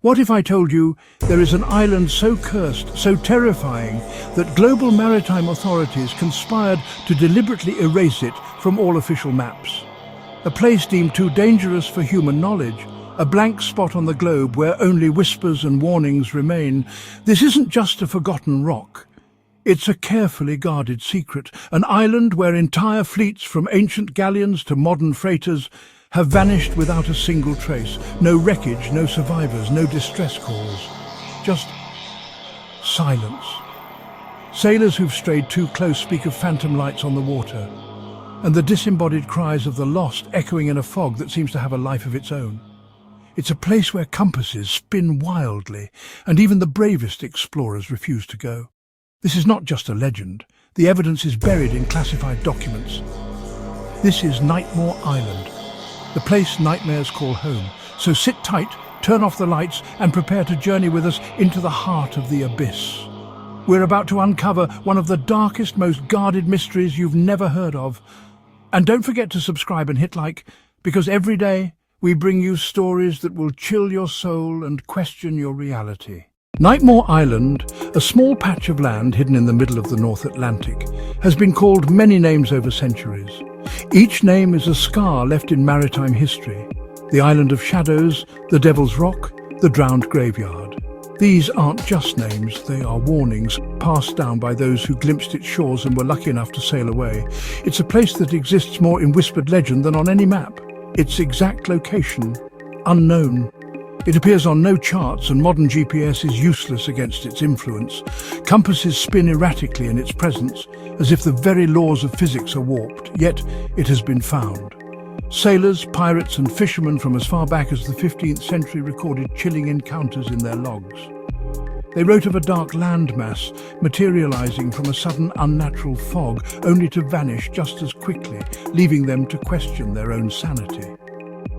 What if I told you there is an island so cursed, so terrifying, that global maritime authorities conspired to deliberately erase it from all official maps? A place deemed too dangerous for human knowledge, a blank spot on the globe where only whispers and warnings remain. This isn't just a forgotten rock. It's a carefully guarded secret, an island where entire fleets from ancient galleons to modern freighters have vanished without a single trace. No wreckage, no survivors, no distress calls. Just silence. Sailors who've strayed too close speak of phantom lights on the water, and the disembodied cries of the lost echoing in a fog that seems to have a life of its own. It's a place where compasses spin wildly, and even the bravest explorers refuse to go. This is not just a legend. The evidence is buried in classified documents. This is Nightmoor Island, the place nightmares call home. So sit tight, turn off the lights, and prepare to journey with us into the heart of the abyss. We're about to uncover one of the darkest, most guarded mysteries you've never heard of. And don't forget to subscribe and hit like, because every day we bring you stories that will chill your soul and question your reality. Nightmoor Island, a small patch of land hidden in the middle of the North Atlantic, has been called many names over centuries. Each name is a scar left in maritime history. The Island of Shadows, the Devil's Rock, the Drowned Graveyard. These aren't just names, they are warnings passed down by those who glimpsed its shores and were lucky enough to sail away. It's a place that exists more in whispered legend than on any map. Its exact location, unknown. It appears on no charts, and modern GPS is useless against its influence. Compasses spin erratically in its presence, as if the very laws of physics are warped, yet it has been found. Sailors, pirates and fishermen from as far back as the 15th century recorded chilling encounters in their logs. They wrote of a dark landmass materializing from a sudden unnatural fog, only to vanish just as quickly, leaving them to question their own sanity.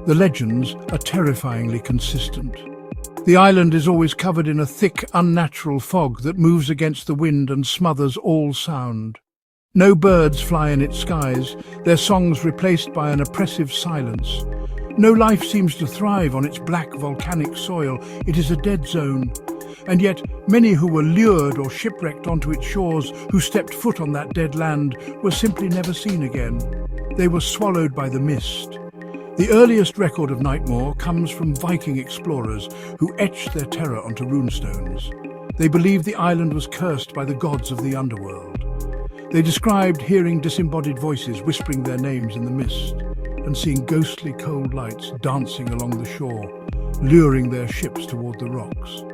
The legends are terrifyingly consistent. The island is always covered in a thick, unnatural fog that moves against the wind and smothers all sound. No birds fly in its skies, their songs replaced by an oppressive silence. No life seems to thrive on its black volcanic soil. It is a dead zone. And yet, many who were lured or shipwrecked onto its shores, who stepped foot on that dead land, were simply never seen again. They were swallowed by the mist. The earliest record of Nightmoor comes from Viking explorers who etched their terror onto runestones. They believed the island was cursed by the gods of the underworld. They described hearing disembodied voices whispering their names in the mist and seeing ghostly cold lights dancing along the shore, luring their ships toward the rocks.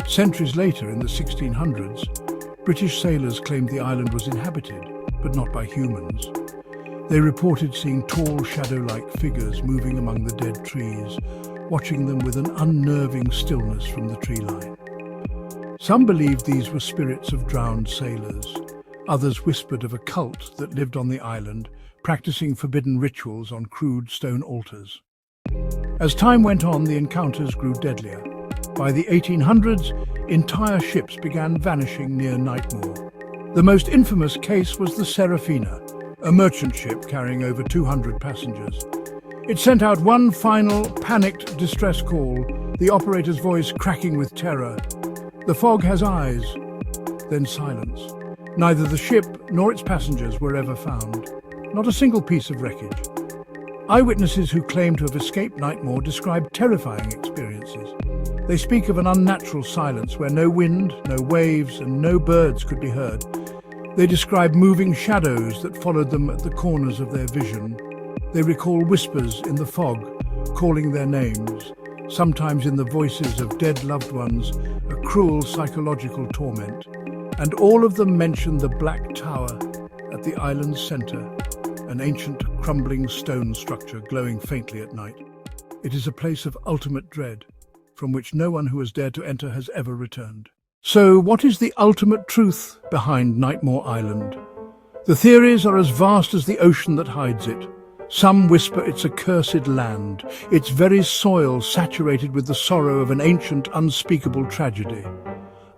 Centuries later, in the 1600s, British sailors claimed the island was inhabited, but not by humans. They reported seeing tall, shadow-like figures moving among the dead trees, watching them with an unnerving stillness from the tree line. Some believed these were spirits of drowned sailors. Others whispered of a cult that lived on the island, practicing forbidden rituals on crude stone altars. As time went on, the encounters grew deadlier. By the 1800s, entire ships began vanishing near Nightmoor. The most infamous case was the Serafina, a merchant ship carrying over 200 passengers. It sent out one final, panicked distress call, the operator's voice cracking with terror. The fog has eyes, then silence. Neither the ship nor its passengers were ever found. Not a single piece of wreckage. Eyewitnesses who claim to have escaped Nightmoor describe terrifying experiences. They speak of an unnatural silence where no wind, no waves, and no birds could be heard. They describe moving shadows that followed them at the corners of their vision. They recall whispers in the fog, calling their names, sometimes in the voices of dead loved ones, a cruel psychological torment. And all of them mention the Black Tower at the island's center, an ancient, crumbling stone structure glowing faintly at night. It is a place of ultimate dread, from which no one who has dared to enter has ever returned. So, what is the ultimate truth behind Nightmoor Island? The theories are as vast as the ocean that hides it. Some whisper it's a cursed land, its very soil saturated with the sorrow of an ancient, unspeakable tragedy.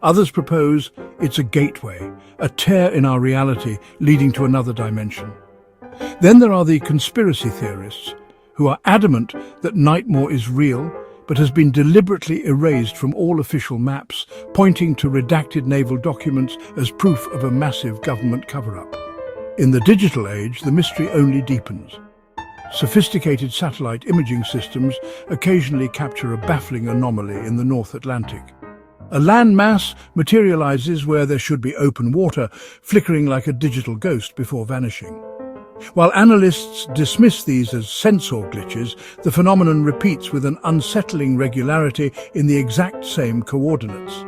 Others propose it's a gateway, a tear in our reality leading to another dimension. Then there are the conspiracy theorists, who are adamant that Nightmoor is real, but has been deliberately erased from all official maps, pointing to redacted naval documents as proof of a massive government cover-up. In the digital age, the mystery only deepens. Sophisticated satellite imaging systems occasionally capture a baffling anomaly in the North Atlantic. A land mass materializes where there should be open water, flickering like a digital ghost before vanishing. While analysts dismiss these as sensor glitches, the phenomenon repeats with an unsettling regularity in the exact same coordinates.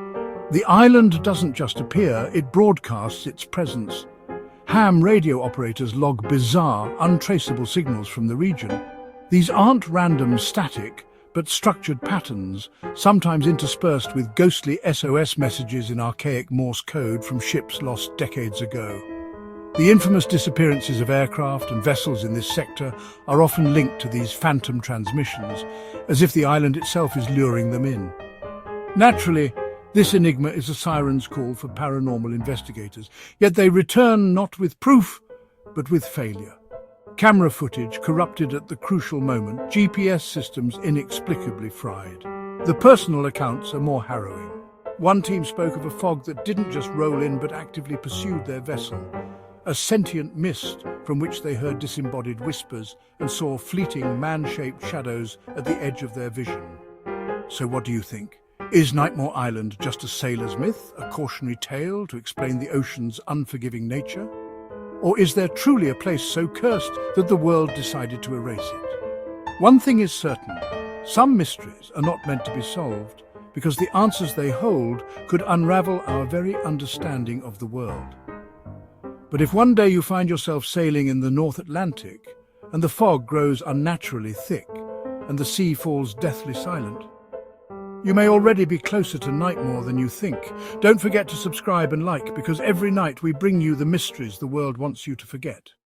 The island doesn't just appear, it broadcasts its presence. Ham radio operators log bizarre, untraceable signals from the region. These aren't random static, but structured patterns, sometimes interspersed with ghostly SOS messages in archaic Morse code from ships lost decades ago. The infamous disappearances of aircraft and vessels in this sector are often linked to these phantom transmissions, as if the island itself is luring them in. Naturally, this enigma is a siren's call for paranormal investigators, yet they return not with proof, but with failure. Camera footage corrupted at the crucial moment, GPS systems inexplicably fried. The personal accounts are more harrowing. One team spoke of a fog that didn't just roll in but actively pursued their vessel, a sentient mist from which they heard disembodied whispers and saw fleeting man-shaped shadows at the edge of their vision. So what do you think? Is Nightmoor Island just a sailor's myth, a cautionary tale to explain the ocean's unforgiving nature? Or is there truly a place so cursed that the world decided to erase it? One thing is certain, some mysteries are not meant to be solved because the answers they hold could unravel our very understanding of the world. But if one day you find yourself sailing in the North Atlantic and the fog grows unnaturally thick and the sea falls deathly silent, you may already be closer to Nightmoor than you think. Don't forget to subscribe and like, because every night we bring you the mysteries the world wants you to forget.